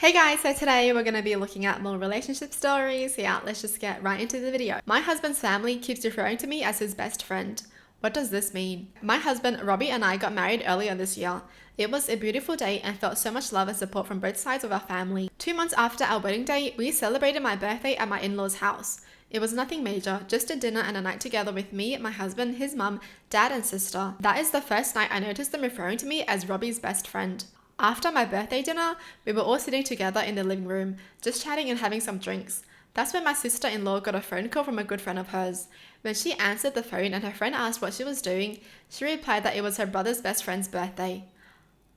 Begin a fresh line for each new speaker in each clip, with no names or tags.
Hey guys, so today we're going to be looking at more relationship stories. Yeah, let's just get right into the video. My husband's family keeps referring to me as his best friend. What does this mean? My husband, Robbie, and I got married earlier this year. It was a beautiful day and felt so much love and support from both sides of our family. 2 months after our wedding day, we celebrated my birthday at my in-laws' house. It was nothing major, just a dinner and a night together with me, my husband, his mum, dad, and sister. That is the first night I noticed them referring to me as Robbie's best friend. After my birthday dinner, we were all sitting together in the living room, just chatting and having some drinks. That's when my sister-in-law got a phone call from a good friend of hers. When she answered the phone and her friend asked what she was doing, she replied that it was her brother's best friend's birthday.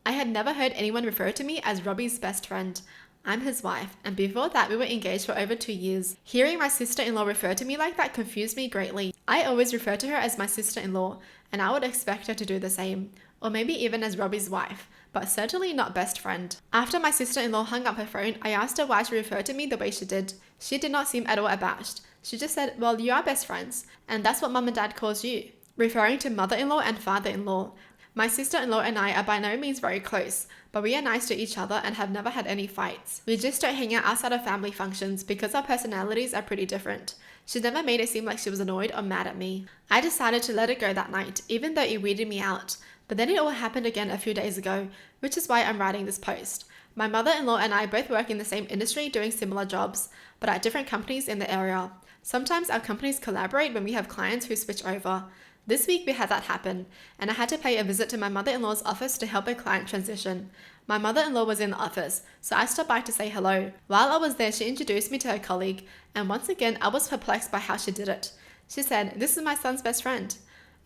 I had never heard anyone refer to me as Robbie's best friend. I'm his wife, and before that we were engaged for over 2 years. Hearing my sister-in-law refer to me like that confused me greatly. I always refer to her as my sister-in-law, and I would expect her to do the same, or maybe even as Robbie's wife, but certainly not best friend. After my sister-in-law hung up her phone, I asked her why she referred to me the way she did. She did not seem at all abashed. She just said, well, you are best friends, and that's what mum and dad calls you, referring to mother-in-law and father-in-law. My sister-in-law and I are by no means very close, but we are nice to each other and have never had any fights. We just don't hang out outside of family functions because our personalities are pretty different. She never made it seem like she was annoyed or mad at me. I decided to let it go that night, even though it weirded me out. But then it all happened again a few days ago, which is why I'm writing this post. My mother-in-law and I both work in the same industry doing similar jobs, but at different companies in the area. Sometimes our companies collaborate when we have clients who switch over. This week we had that happen, and I had to pay a visit to my mother-in-law's office to help a client transition. My mother-in-law was in the office, so I stopped by to say hello. While I was there, she introduced me to her colleague, and once again I was perplexed by how she did it. She said, "This is my son's best friend."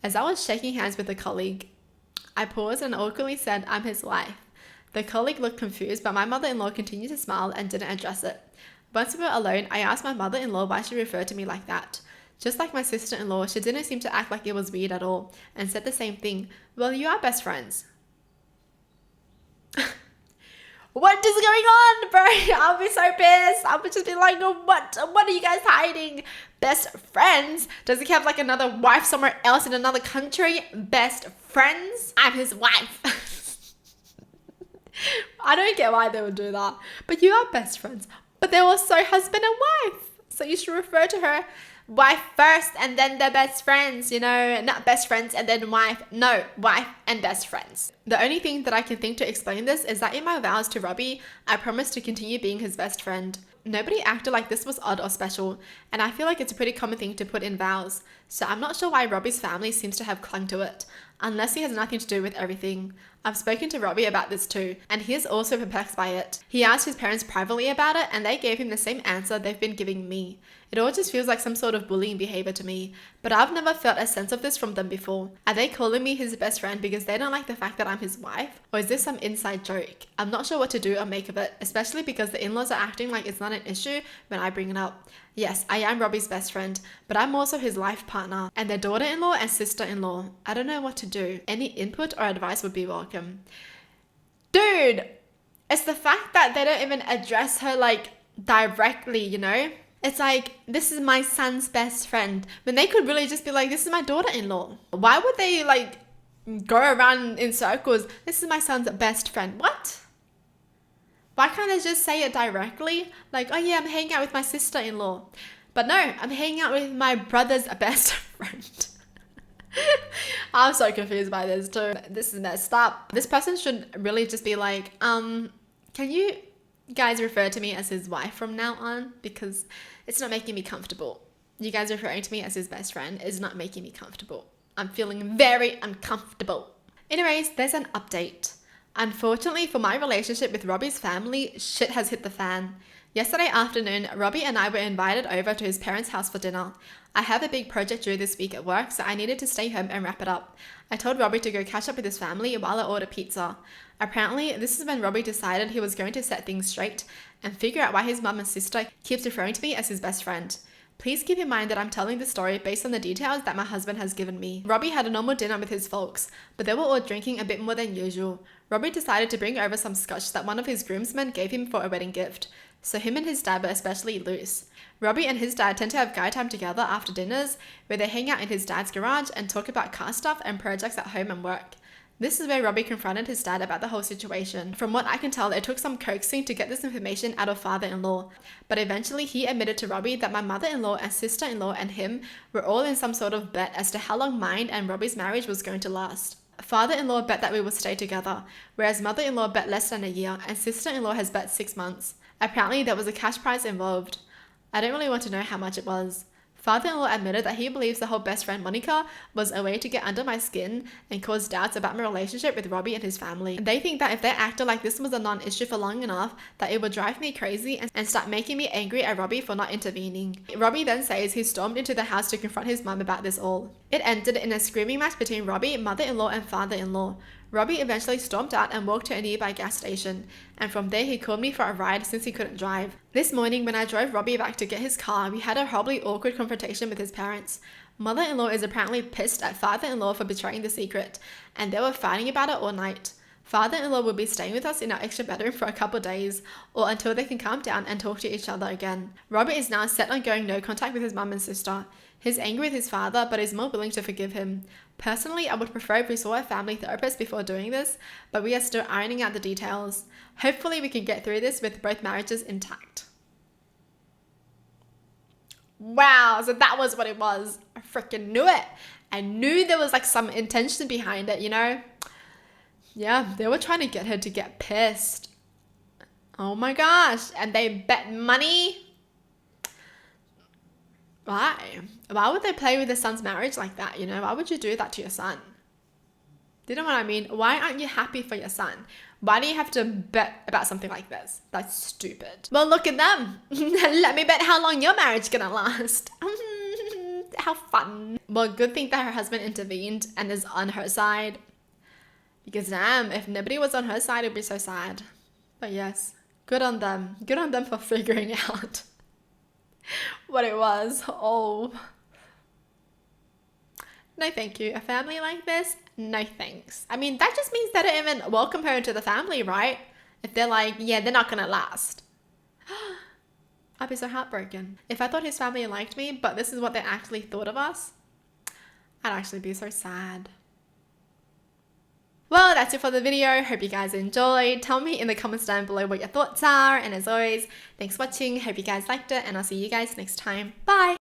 As I was shaking hands with the colleague, I paused and awkwardly said, "I'm his wife." The colleague looked confused, but my mother-in-law continued to smile and didn't address it. Once we were alone, I asked my mother-in-law why she referred to me like that. Just like my sister-in-law, she didn't seem to act like it was weird at all, and said the same thing. Well, you are best friends. What is going on, bro? I'll be so pissed. I would just be like, what are you guys hiding? Best friends? Does he have like another wife somewhere else in another country? Best friends? I'm his wife. I don't get why they would do that. But you are best friends. But they're also husband and wife. So you should refer to her wife first and then they're best friends, not best friends and then wife. No, wife and best friends. The only thing that I can think to explain this is that in my vows to Robbie, I promised to continue being his best friend. Nobody acted like this was odd or special, and I feel like it's a pretty common thing to put in vows, so I'm not sure why Robbie's family seems to have clung to it, unless he has nothing to do with everything. I've spoken to Robbie about this too, and he is also perplexed by it. He asked his parents privately about it, and they gave him the same answer they've been giving me. It all just feels like some sort of bullying behavior to me, but I've never felt a sense of this from them before. Are they calling me his best friend because they don't like the fact that I'm his wife? Or is this some inside joke? I'm not sure what to do or make of it, especially because the in-laws are acting like it's not an issue when I bring it up. Yes, I am Robbie's best friend, but I'm also his life partner, and their daughter-in-law and sister-in-law. I don't know what to do. Any input or advice would be welcome. Dude, it's the fact that they don't even address her like directly, It's like, this is my son's best friend, when they could really just be like, this is my daughter-in-law. Why would they like go around in circles? This is my son's best friend. What? Why can't they just say it directly? Like, oh yeah, I'm hanging out with my sister-in-law. But no, I'm hanging out with my brother's best friend. I'm so confused by this too. This is messed up. This person should really just be like, can you guys refer to me as his wife from now on? Because it's not making me comfortable. You guys referring to me as his best friend is not making me comfortable. I'm feeling very uncomfortable. Anyways, there's an update. Unfortunately for my relationship with Robbie's family, shit has hit the fan. Yesterday afternoon, Robbie and I were invited over to his parents' house for dinner. I have a big project due this week at work, so I needed to stay home and wrap it up. I told Robbie to go catch up with his family while I order pizza. Apparently, this is when Robbie decided he was going to set things straight and figure out why his mum and sister keeps referring to me as his best friend. Please keep in mind that I'm telling this story based on the details that my husband has given me. Robbie had a normal dinner with his folks, but they were all drinking a bit more than usual. Robbie decided to bring over some scotch that one of his groomsmen gave him for a wedding gift, so him and his dad were especially loose. Robbie and his dad tend to have guy time together after dinners, where they hang out in his dad's garage and talk about car stuff and projects at home and work. This is where Robbie confronted his dad about the whole situation. From what I can tell, it took some coaxing to get this information out of father-in-law. But eventually he admitted to Robbie that my mother-in-law and sister-in-law and him were all in some sort of bet as to how long mine and Robbie's marriage was going to last. Father-in-law bet that we would stay together, whereas mother-in-law bet less than a year and sister-in-law has bet 6 months. Apparently there was a cash prize involved. I don't really want to know how much it was. Father-in-law admitted that he believes the whole best friend Monica was a way to get under my skin and cause doubts about my relationship with Robbie and his family. They think that if they acted like this was a non-issue for long enough, that it would drive me crazy and start making me angry at Robbie for not intervening. Robbie then says he stormed into the house to confront his mum about this all. It ended in a screaming match between Robbie, mother-in-law and father-in-law. Robbie eventually stormed out and walked to a nearby gas station, and from there he called me for a ride since he couldn't drive. This morning when I drove Robbie back to get his car, we had a horribly awkward confrontation with his parents. Mother-in-law is apparently pissed at father-in-law for betraying the secret, and they were fighting about it all night. Father-in-law will be staying with us in our extra bedroom for a couple days, or until they can calm down and talk to each other again. Robert is now set on going no contact with his mum and sister. He's angry with his father, but is more willing to forgive him. Personally, I would prefer if we saw a family therapist before doing this, but we are still ironing out the details. Hopefully we can get through this with both marriages intact. Wow, so that was what it was. I freaking knew it. I knew there was like some intention behind it, you know? Yeah, they were trying to get her to get pissed. Oh my gosh. And they bet money. Why? Why would they play with their son's marriage like that, you know? Why would you do that to your son? Do you know what I mean? Why aren't you happy for your son? Why do you have to bet about something like this? That's stupid. Well, look at them. Let me bet how long your marriage is gonna last. How fun. Well, good thing that her husband intervened and is on her side. Because damn, if nobody was on her side, it'd be so sad. But yes, good on them. Good on them for figuring out what it was. Oh. No thank you. A family like this? No thanks. I mean, that just means they don't even welcome her into the family, right? If they're like, yeah, they're not gonna last. I'd be so heartbroken. If I thought his family liked me, but this is what they actually thought of us, I'd actually be so sad. Well, that's it for the video. Hope you guys enjoyed. Tell me in the comments down below what your thoughts are. And as always, thanks for watching. Hope you guys liked it. And I'll see you guys next time. Bye!